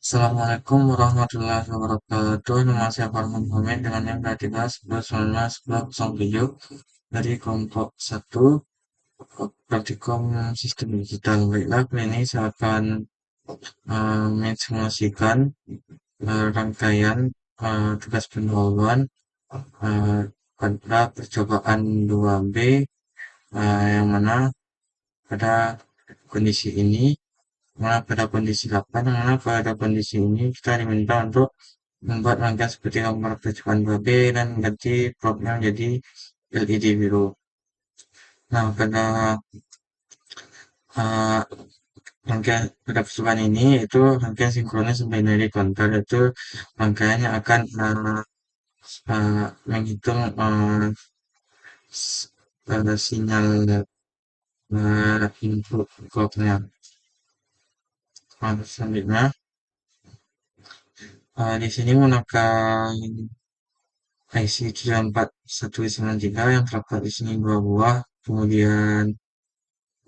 Assalamualaikum warahmatullahi wabarakatuh. Nama saya Farhan Muhammad dengan yang ke-13 dari kelompok 1 Praktikum Sistem Digital. Baiklah, kali ini saya akan mensimulasikan rangkaian tugas pendahuluan eh, pada percobaan 2B yang mana pada kondisi ini pada kondisi 8, yang mana pada kondisi ini kita diminta untuk membuat rangkaian seperti gambar percobaan 2B dan ganti propnya menjadi LED biru. Nah, uh, pada percobaan ini itu rangkaian sinkronis binary counter, itu rangkaian yang akan menghitung sinyal input clocknya. Selanjutnya di sini menggunakan IC 74193 yang terdapat di sini dua buah, kemudian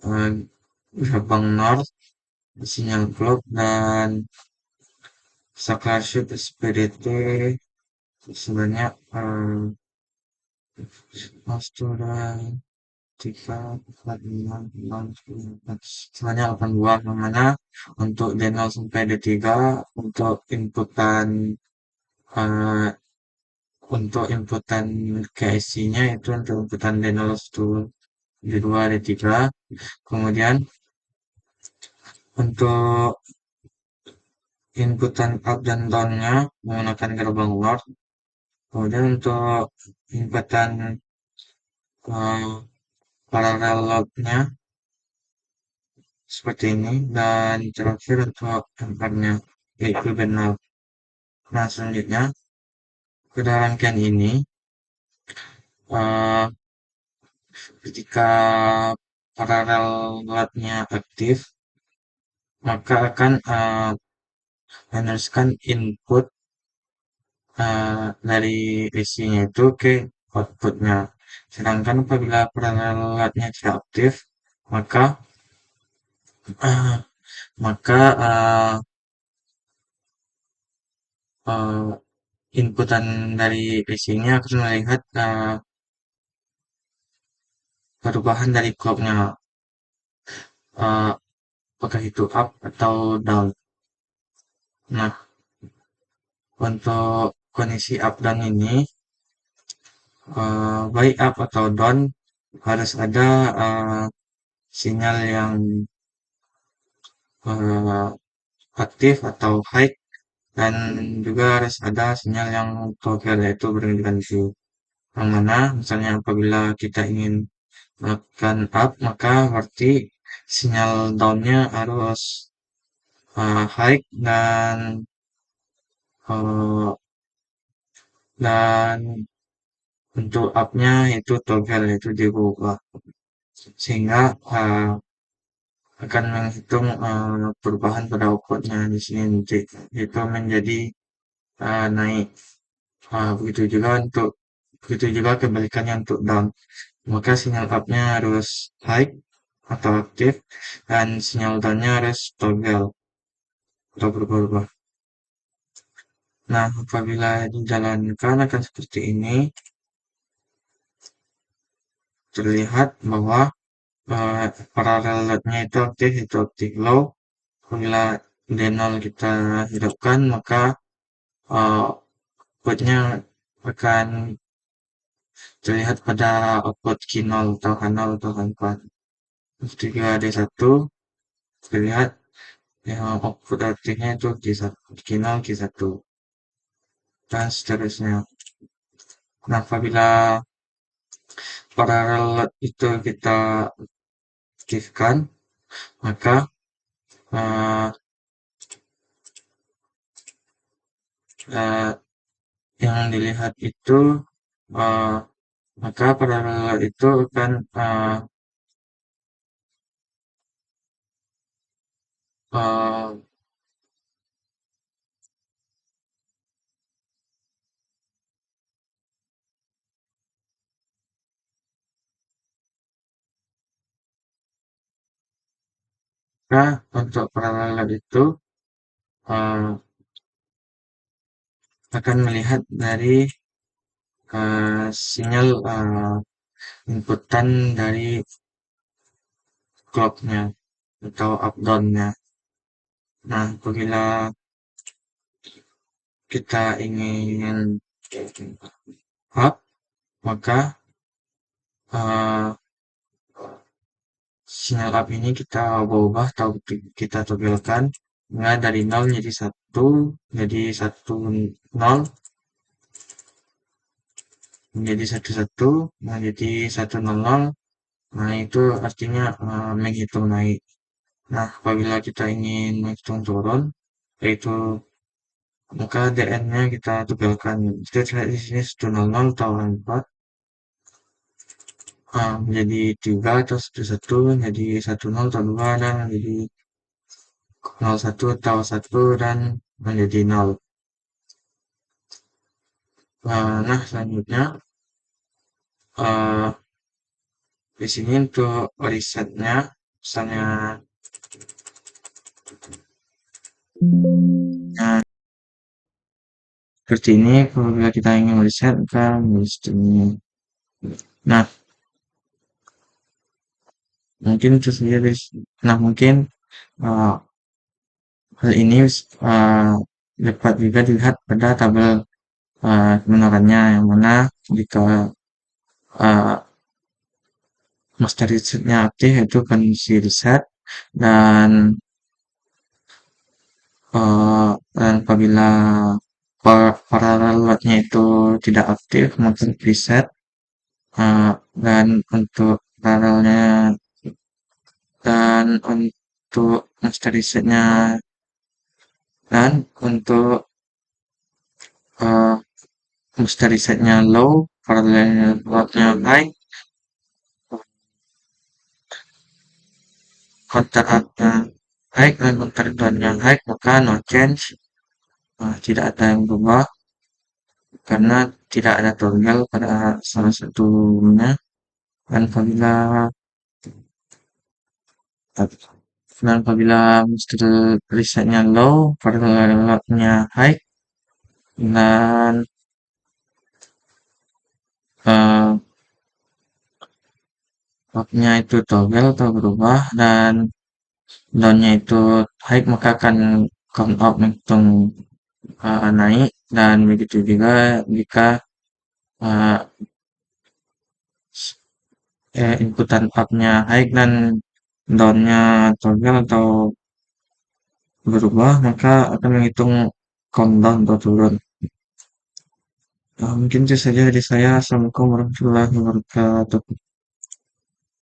eh, gerbang NOR, sinyal clock, dan Saklarship SPDT sebanyak sudah 3, 4, 5, 6, 7, 8, sebanyak 8 buah, yang mana untuk D0 sampai D3 untuk inputan eh, KSC-nya itu untuk inputan D0 1, D2, D3. Kemudian untuk inputan up dan down-nya menggunakan gerbang NOR. Kemudian untuk inputan parallel load-nya seperti ini. Dan terakhir untuk tempernya yaitu band. Nah, selanjutnya pada rangkaian ini eh, ketika parallel load-nya aktif, maka akan meneruskan input dari isinya itu ke outputnya. Sedangkan apabila perangkatnya tidak aktif, maka uh, maka uh, inputan dari isinya akan melihat perubahan dari clocknya, apakah itu up atau down. Nah, untuk kondisi up down ini, baik up atau down harus ada sinyal yang uh, aktif atau high, dan juga harus ada sinyal yang toggle yaitu berganti-ganti. Yang mana misalnya apabila kita ingin melakukan up, maka berarti sinyal downnya harus high, uh, dan untuk upnya itu toggle itu diubah, sehingga akan menghitung perubahan pada outputnya di sini nanti itu menjadi naik. Begitu juga kebalikannya untuk down. Maka sinyal up-nya harus high atau aktif, dan sinyal down-nya harus toggle atau berubah-ubah. Nah, apabila dijalankan akan seperti ini, terlihat bahwa paralel load-nya itu aktif, low. Apabila D0 kita hidupkan, maka output-nya akan terlihat pada output Q0 atau H0 atau H4. Ketika D1 terlihat yang output aktifnya itu Q0, Q1, dan seterusnya. Nah, apabila paralel itu kita aktifkan, maka uh, uh, yang dilihat itu uh, maka paralel itu akan uh, untuk paralel itu akan melihat dari sinyal inputan dari clocknya atau up down-nya. Nah, apabila kita ingin up, maka eh, sinyal up ini kita ubah atau kita toggle-kan dari 0 jadi 1, jadi 1 0, menjadi 1 1, menjadi 1 0 0. Nah, itu artinya menghitung naik. Nah, apabila kita ingin menghitung turun, yaitu maka DN-nya kita toggle-kan. Kita lihat di sini 1 0 0 atau 4, menjadi 3 atau 1 1, jadi 1 0 atau 2, dan menjadi 0 1 atau 1, dan menjadi 0. Nah, selanjutnya eh, di sini untuk risetnya, misalnya nah, seperti ini. Apabila kita ingin meriset, kan ini. Nah, mungkin itu saja. Nah, mungkin eh, hal ini dapat juga dilihat pada tabel kebenarannya, yang mana jika eh, master resetnya aktif itu kondisi reset, dan dan apabila parallel loadnya itu tidak aktif maka reset. Dan untuk paralelnya, dan untuk master resetnya, dan untuk uh, master resetnya low, paralel loadnya high, counter upnya high, dan counter downnya high, maka no change. Tidak ada yang berubah karena tidak ada toggle pada salah satunya. Dan apabila master resetnya low, paralel loadnya high, dan uh, up-nya itu toggle atau berubah, dan down-nya itu high, maka akan count up menghitung naik. Dan begitu juga jika uh, inputan up-nya high dan down-nya toggle atau berubah, maka akan menghitung countdown atau turun. Mungkin itu saja dari saya. Assalamualaikum warahmatullahi wabarakatuh.